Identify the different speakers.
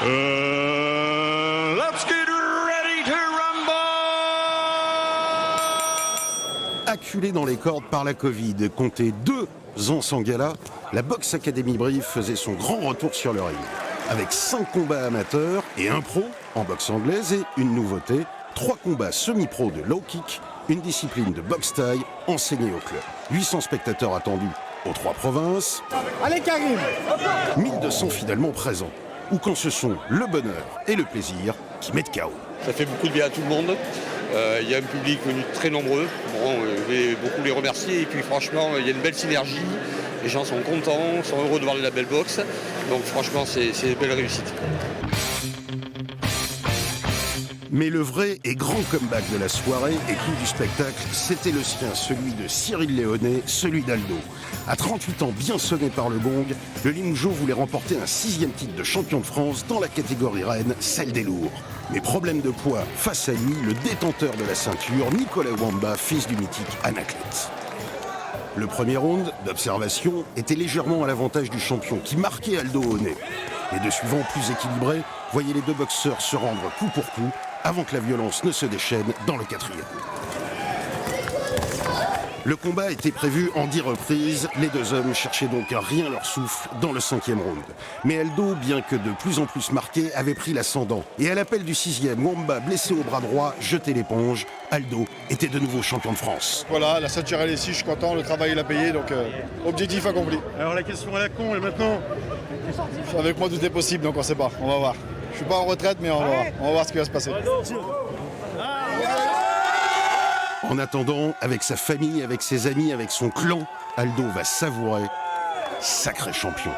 Speaker 1: Let's get ready to rumble!
Speaker 2: Acculé dans les cordes par la Covid, compté 2 ans sans gala, la Boxe Academy Brive faisait son grand retour sur le ring. Avec 5 combats amateurs et un pro en boxe anglaise et une nouveauté, 3 combats semi-pro de low kick, une discipline de boxe taille enseignée au club. 800 spectateurs attendus aux 3 provinces.
Speaker 3: Allez Karim,
Speaker 2: 1200 fidèlement présents. Ou quand ce sont le bonheur et le plaisir qui mettent KO.
Speaker 4: Ça fait beaucoup de bien à tout le monde. Il y a un public venu très nombreux. Bon, je vais beaucoup les remercier. Et puis franchement, il y a une belle synergie. Les gens sont contents, sont heureux de voir de la belle boxe. Donc franchement, c'est une belle réussite.
Speaker 2: Mais le vrai et grand comeback de la soirée et clou du spectacle, c'était le sien, celui de Cyril Léonet, celui d'Aldo. À 38 ans, bien sonné par le gong, le Limougeot voulait remporter un 6e titre de champion de France dans la catégorie reine, celle des lourds. Mais problème de poids, face à lui, le détenteur de la ceinture, Nicolas Wamba, fils du mythique Anaclet. Le premier round d'observation était légèrement à l'avantage du champion, qui marquait Aldo au nez. Les deux suivants, plus équilibrés, voyaient les deux boxeurs se rendre coup pour coup, avant que la violence ne se déchaîne dans le 4e. Le combat était prévu en 10 reprises. Les deux hommes cherchaient donc à rien leur souffle dans le 5e round. Mais Aldo, bien que de plus en plus marqué, avait pris l'ascendant. Et à l'appel du 6e, Wamba, blessé au bras droit, jetait l'éponge. Aldo était de nouveau champion de France.
Speaker 5: Voilà, la ceinture elle est ici, je suis content, le travail il a payé, donc objectif accompli.
Speaker 6: Alors la question à la con, et maintenant?
Speaker 5: Avec moi tout est possible, donc on sait pas, on va voir. Je suis pas en retraite, mais on va voir ce qui va se passer.
Speaker 2: En attendant, avec sa famille, avec ses amis, avec son clan, Aldo va savourer sacré champion.